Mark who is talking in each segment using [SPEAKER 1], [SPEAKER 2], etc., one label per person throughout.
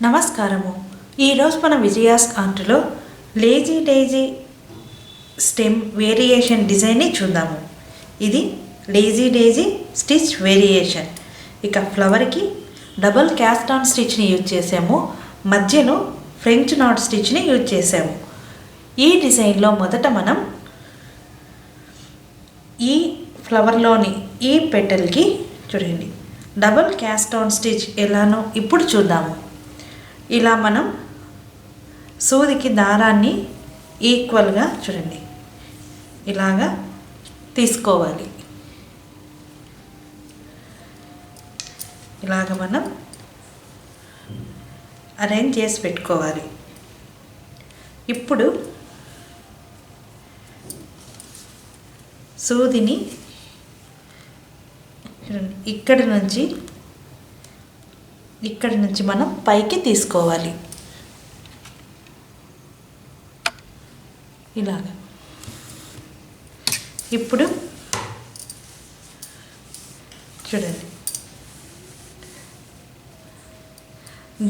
[SPEAKER 1] నమస్కారము. ఈరోజు మన విజయాస్ ఆర్ట్లో లేజీ డైజీ స్టెమ్ వేరియేషన్ డిజైన్ని చూద్దాము. ఇది లేజీ డైజీ స్టిచ్ వేరియేషన్. ఇక ఫ్లవర్కి డబుల్ క్యాస్ట్ ఆన్ స్టిచ్ని యూజ్ చేసాము, మధ్యలో ఫ్రెంచ్ నాట్ స్టిచ్ని యూజ్ చేసాము. ఈ డిజైన్లో మొదట మనం ఈ ఫ్లవర్లోని ఈ పెటల్కి చూడండి డబుల్ క్యాస్ట్ ఆన్ స్టిచ్ ఎలానో ఇప్పుడు చూద్దాము. ఇలా మనం సూదికి దారాన్ని ఈక్వల్గా చూడండి ఇలాగా తీసుకోవాలి. ఇలాగ మనం అరేంజ్ చేసి పెట్టుకోవాలి. ఇప్పుడు సూదిని ఇక్కడి నుంచి మనం పైకి తీసుకోవాలి. ఇలాగ ఇప్పుడు చూడండి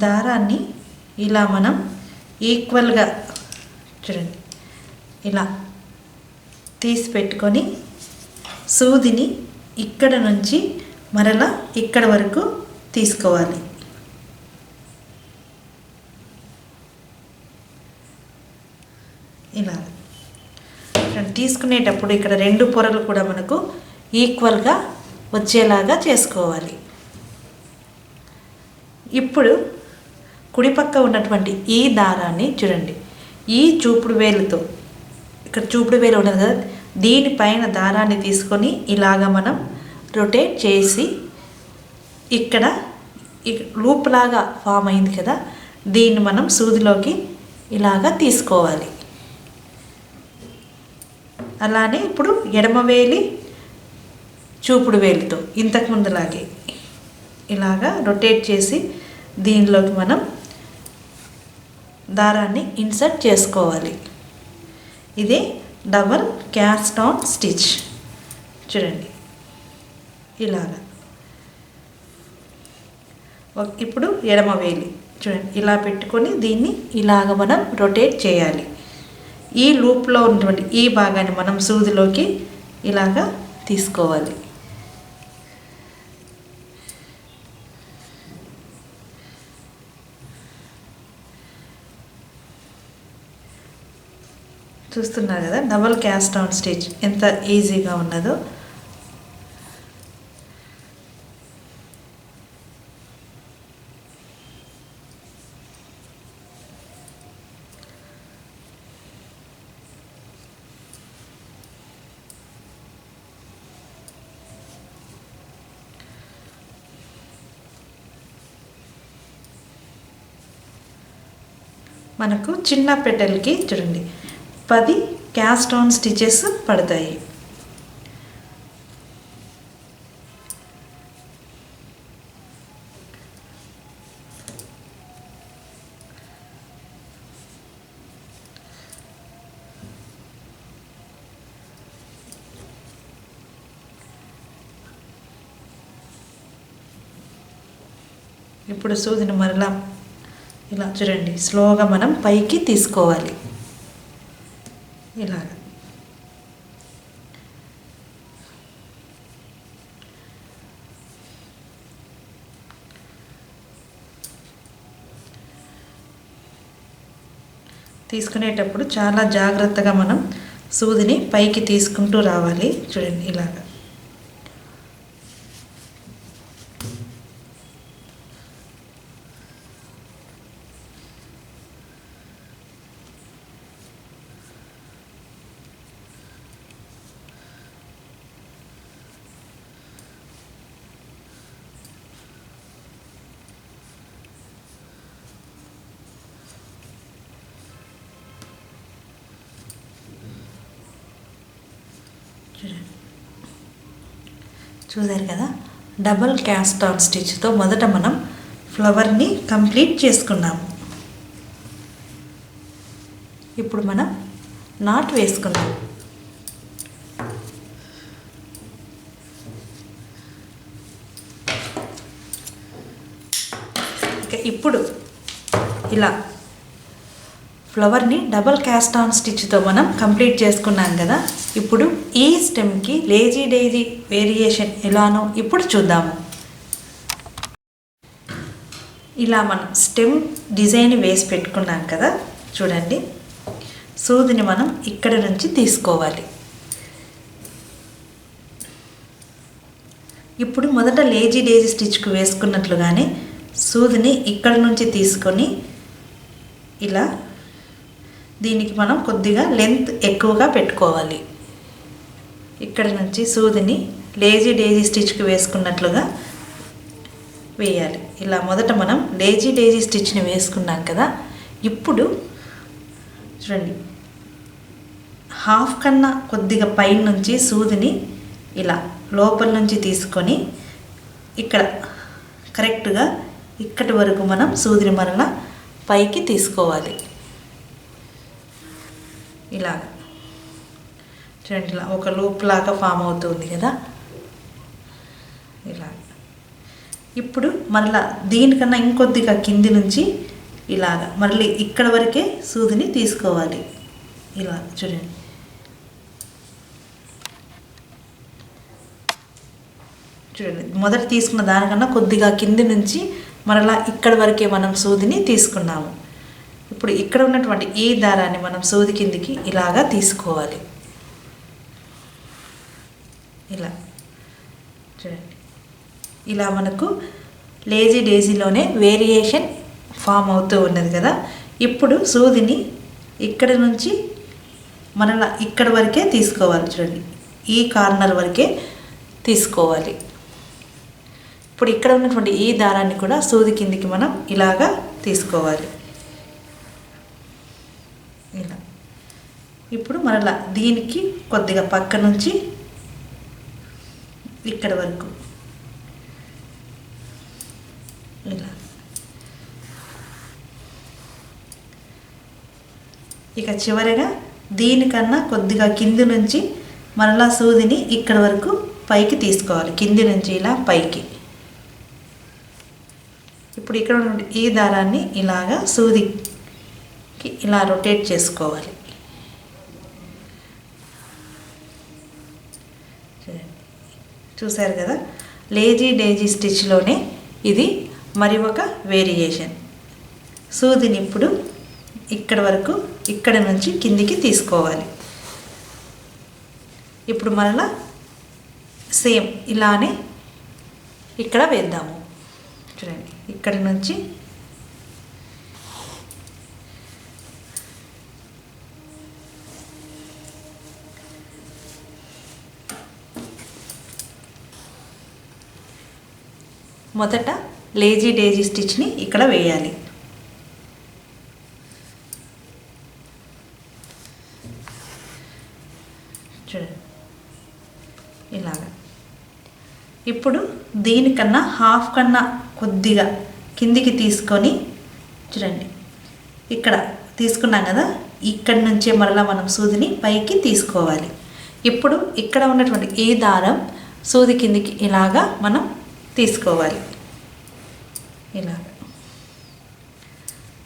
[SPEAKER 1] దారాన్ని ఇలా మనం ఈక్వల్గా చూడండి ఇలా తీసి పెట్టుకొని సూదిని ఇక్కడ నుంచి మరలా ఇక్కడ వరకు తీసుకోవాలి. ఇలా తీసుకునేటప్పుడు ఇక్కడ రెండు పొరలు కూడా మనకు ఈక్వల్గా వచ్చేలాగా చేసుకోవాలి. ఇప్పుడు కుడిపక్క ఉన్నటువంటి ఈ దారాన్ని చూడండి ఈ చూపుడు వేలుతో ఇక్కడ చూపుడు వేలు ఉన్నది కదా, దీనిపైన దారాన్ని తీసుకొని ఇలాగ మనం రొటేట్ చేసి ఇక్కడ లూప్ లాగా ఫామ్ అయింది కదా, దీన్ని మనం సూదిలోకి ఇలాగా తీసుకోవాలి. అలానే ఇప్పుడు ఎడమవేలి చూపుడు వేలితో ఇంతకుముందులాగే ఇలాగా రొటేట్ చేసి దీనిలోకి మనం దారాన్ని ఇన్సర్ట్ చేసుకోవాలి. ఇదే డబల్ క్యాస్ట్ ఆన్ స్టిచ్. చూడండి ఇలాగా. ఇప్పుడు ఎడమవేలి చూడండి ఇలా పెట్టుకొని దీన్ని ఇలాగ మనం రొటేట్ చేయాలి. ఈ లూప్లో ఉన్నటువంటి ఈ భాగాన్ని మనం సూదిలోకి ఇలాగా తీసుకోవాలి. చూస్తున్నారు కదా డబల్ క్యాస్ట్ ఆన్ స్టిచ్ ఎంత ఈజీగా ఉన్నదో. మనకు చిన్న పెటల్కి చూడండి 10 క్యాస్ట్ ఆన్ స్టిచెస్ పడతాయి. ఇప్పుడు సూదిని మరలా ఇలా చూడండి స్లోగా మనం పైకి తీసుకోవాలి. ఇలాగ తీసుకునేటప్పుడు చాలా జాగ్రత్తగా మనం సూదిని పైకి తీసుకుంటూ రావాలి. చూడండి ఇలాగ. చూసారు కదా డబుల్ క్యాస్ట్ ఆన్ స్టిచ్తో మొదట మనం ఫ్లవర్ని కంప్లీట్ చేసుకున్నాము. ఇప్పుడు మనం నాట్ వేసుకుందాం. ఇప్పుడు ఇలా ఫ్లవర్ని డబల్ క్యాస్ట్ ఆన్ స్టిచ్తో మనం కంప్లీట్ చేసుకున్నాం కదా. ఇప్పుడు ఈ స్టెమ్కి లేజీ డైజీ వేరియేషన్ ఎలానో ఇప్పుడు చూద్దాము. ఇలా మనం స్టెమ్ డిజైన్ వేసి పెట్టుకున్నాం కదా, చూడండి. సూదిని మనం ఇక్కడ నుంచి తీసుకోవాలి. ఇప్పుడు మొదట లేజీ డైజీ స్టిచ్కు వేసుకున్నట్లుగానే సూదిని ఇక్కడ నుంచి తీసుకొని ఇలా దీనికి మనం కొద్దిగా లెంత్ ఎక్కువగా పెట్టుకోవాలి. ఇక్కడ నుంచి సూదిని లేజీ డైజీ స్టిచ్కి వేసుకున్నట్లుగా వేయాలి. ఇలా మొదట మనం లేజీ డైజీ స్టిచ్ని వేసుకున్నాం కదా. ఇప్పుడు చూడండి, హాఫ్ కన్నా కొద్దిగా పైన నుంచి సూదిని ఇలా లోపల నుంచి తీసుకొని ఇక్కడ కరెక్ట్గా ఇక్కడి వరకు మనం సూదిని మరలా పైకి తీసుకోవాలి. ఇలా చూడండి, ఇలా ఒక లూప్ లాగా ఫామ్ అవుతుంది కదా. ఇలా ఇప్పుడు మరలా దీనికన్నా ఇంకొద్దిగా కింది నుంచి ఇలాగ మళ్ళీ ఇక్కడ వరకే సూదిని తీసుకోవాలి. ఇలా చూడండి, చూడండి, మొదట తీసుకున్న దానికన్నా కొద్దిగా కింది నుంచి మరలా ఇక్కడ వరకే మనం సూదిని తీసుకున్నాము. ఇప్పుడు ఇక్కడ ఉన్నటువంటి ఈ దారాన్ని మనం సూది కిందికి ఇలాగా తీసుకోవాలి. ఇలా చూడండి, ఇలా మనకు లేజీ డైజీలోనే వేరియేషన్ ఫామ్ అవుతూ ఉన్నది కదా. ఇప్పుడు సూదిని ఇక్కడ నుంచి మరలా ఇక్కడ వరకే తీసుకోవాలి. చూడండి, ఈ కార్నర్ వరకే తీసుకోవాలి. ఇప్పుడు ఇక్కడ ఉన్నటువంటి ఈ దారాన్ని కూడా సూది కిందికి మనం ఇలాగా తీసుకోవాలి. ఇలా ఇప్పుడు మరలా దీనికి కొద్దిగా పక్క నుంచి ఇక్కడ వరకు ఇలా. ఇక చివరిగా దీనికన్నా కొద్దిగా కింది నుంచి మరలా సూదిని ఇక్కడ వరకు పైకి తీసుకోవాలి. కింది నుంచి ఇలా పైకి. ఇప్పుడు ఇక్కడ ఉన్న ఈ దారాన్ని ఇలాగా సూదికి ఇలా రొటేట్ చేసుకోవాలి. చూసారు కదా, లేజీ డైజీ స్టిచ్లోనే ఇది మరి ఒక వేరియేషన్. సూదిని ఇప్పుడు ఇక్కడ వరకు ఇక్కడ నుంచి కిందికి తీసుకోవాలి. ఇప్పుడు మరలా సేమ్ ఇలానే ఇక్కడ వేద్దాము. చూడండి, ఇక్కడ నుంచి మొదట లేజీ డైజీ స్టిచ్ని ఇక్కడ వేయాలి. చూడండి, ఇలాగా. ఇప్పుడు దీనికన్నా హాఫ్ కన్నా కొద్దిగా కిందికి తీసుకొని చూడండి, ఇక్కడ తీసుకున్నాం కదా, ఇక్కడి నుంచే మరలా మనం సూదిని పైకి తీసుకోవాలి. ఇప్పుడు ఇక్కడ ఉన్నటువంటి ఈ దారం సూది కిందికి ఇలాగా మనం తీసుకోవాలి. ఇలా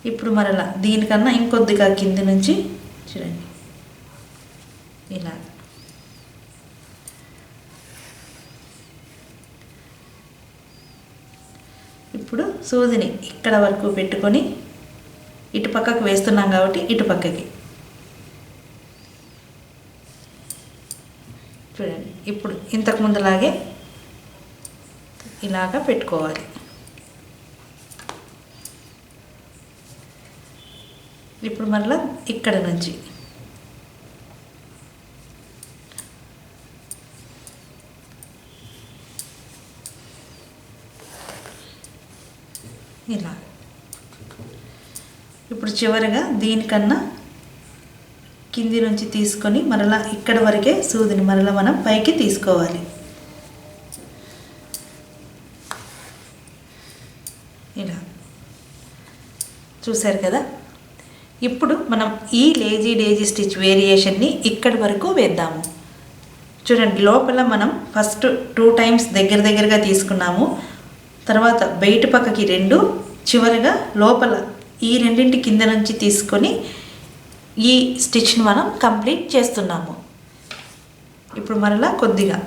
[SPEAKER 1] ఇప్పుడు మరలా దీనికన్నా ఇంకొద్దిగా కింది నుంచి చూడండి, ఇలా. ఇప్పుడు సూదిని ఇక్కడ వరకు పెట్టుకొని ఇటు పక్కకు వేస్తున్నాం కాబట్టి ఇటు పక్కకి చూడండి. ఇప్పుడు ఇంతకు ముందులాగే ఇలాగా పెట్టుకోవాలి. ఇప్పుడు మరలా ఇక్కడ నుంచి ఇలా. ఇప్పుడు చివరిగా దీనికన్నా కింది నుంచి తీసుకొని మరలా ఇక్కడ వరకే సూదిని మరలా మనం పైకి తీసుకోవాలి. ఇలా చూసారు కదా. ఇప్పుడు మనం ఈ లేజీ డైజీ స్టిచ్ వేరియేషన్ని ఇక్కడి వరకు వేద్దాము. చూడండి, లోపల మనం ఫస్ట్ 2 టైమ్స్ దగ్గరగా తీసుకున్నాము, తర్వాత బయట పక్కకి 2, చివరిగా లోపల ఈ రెండింటి కింద నుంచి తీసుకొని ఈ స్టిచ్ని మనం కంప్లీట్ చేస్తున్నాము. ఇప్పుడు మరలా కొద్దిగా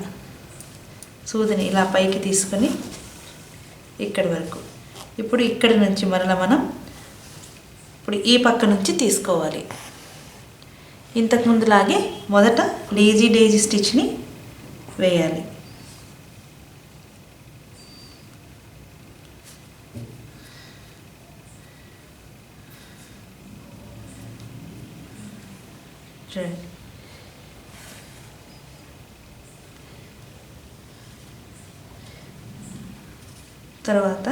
[SPEAKER 1] సూదిని ఇలా పైకి తీసుకొని ఇక్కడి వరకు, ఇప్పుడు ఇక్కడి నుంచి మరలా మనం ఇప్పుడు ఈ పక్క నుంచి తీసుకోవాలి. ఇంతకుముందులాగే మొదట లేజీ డేజీ స్టిచ్ని వేయాలి. చూడండి, తర్వాత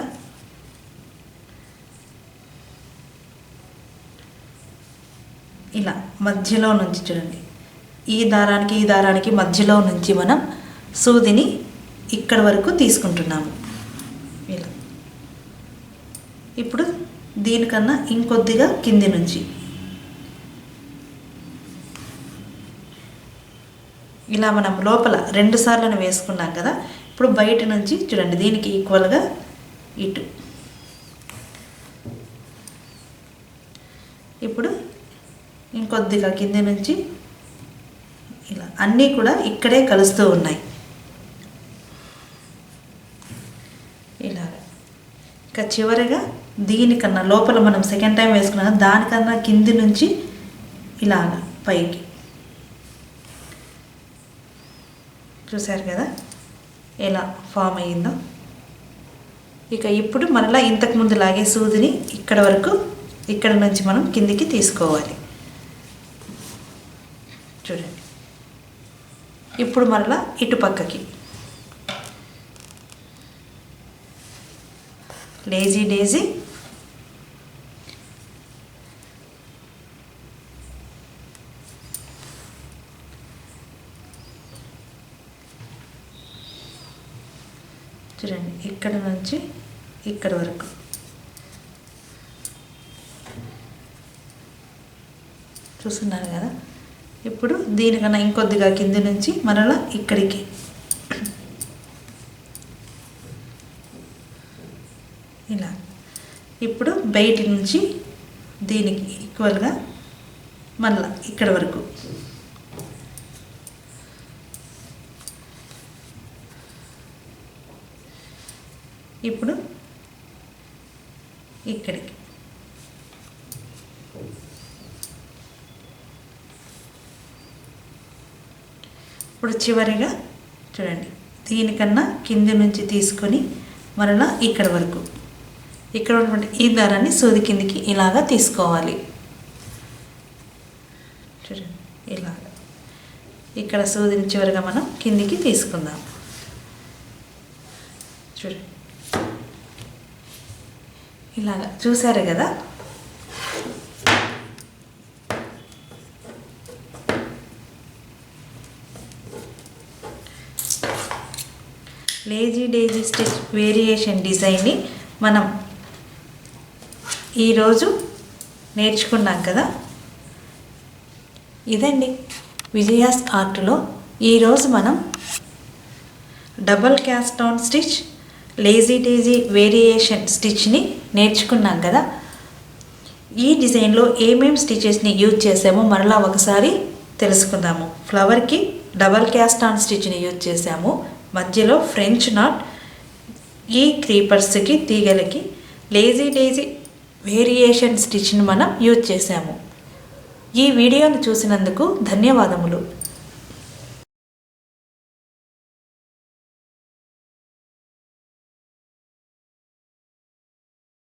[SPEAKER 1] ఇలా మధ్యలో నుంచి చూడండి, ఈ దారానికి మధ్యలో నుంచి మనం సూదిని ఇక్కడ వరకు తీసుకుంటున్నాము. ఇలా ఇప్పుడు దీనికన్నా ఇంకొద్దిగా కింది నుంచి ఇలా మనం లోపల 2 సార్లను వేసుకున్నాం కదా. ఇప్పుడు బయట నుంచి చూడండి, దీనికి ఈక్వల్గా ఇటు, ఇప్పుడు ఇంకొద్దిగా కింది నుంచి ఇలా అన్నీ కూడా ఇక్కడే కలుస్తూ ఉన్నాయి. ఇలాగ ఇక చివరిగా దీనికన్నా లోపల మనం సెకండ్ టైం వేసుకున్నాం, దానికన్నా కింది నుంచి ఇలాగ పైకి. చూసారు కదా ఎలా ఫామ్ అయ్యిందో. ఇక ఇప్పుడు మరలా ఇంతకుముందు లాగే సూదిని ఇక్కడ వరకు, ఇక్కడ నుంచి మనం కిందికి తీసుకోవాలి. చూడండి, ఇప్పుడు మరలా ఇటు పక్కకి లేజీ డేజీ, చూడండి ఇక్కడ నుంచి ఇక్కడ వరకు. చూస్తున్నారు కదా. ఇప్పుడు దీనికన్నా ఇంకొద్దిగా కింది నుంచి మరలా ఇక్కడికి ఇలా. ఇప్పుడు బయటి నుంచి దీనికి ఈక్వల్గా మరలా ఇక్కడ వరకు. ఇప్పుడు ఇక్కడికి. ఇప్పుడు చివరిగా చూడండి, దీనికన్నా కింది నుంచి తీసుకొని మరలా ఇక్కడ వరకు, ఇక్కడ ఉన్నటువంటి ఈ దారాన్ని సూది కిందికి ఇలాగా తీసుకోవాలి. చూడండి ఇలాగ ఇక్కడ సూదిని చివరిగా మనం కిందికి తీసుకుందాం. చూడండి ఇలాగా. చూసారు కదా. లేజీ డేజీ స్టిచ్ వేరియేషన్ డిజైన్ని మనం ఈరోజు నేర్చుకున్నాం కదా. ఇదండి విజయాస్ ఆర్ట్లో ఈరోజు మనం double cast on stitch lazy daisy variation స్టిచ్ని నేర్చుకున్నాం కదా. ఈ డిజైన్లో ఏమేమి స్టిచెస్ని యూజ్ చేసామో మరలా ఒకసారి తెలుసుకుందాము. ఫ్లవర్కి డబల్ క్యాస్ట్ ఆన్ స్టిచ్ని యూజ్ చేసాము, మధ్యలో ఫ్రెంచ్ నాట్, ఈ క్రీపర్స్కి తీగలకి లేజీ డేజీ వేరియేషన్ స్టిచ్ని మనం యూజ్ చేసాము. ఈ వీడియోను చూసినందుకు ధన్యవాదములు.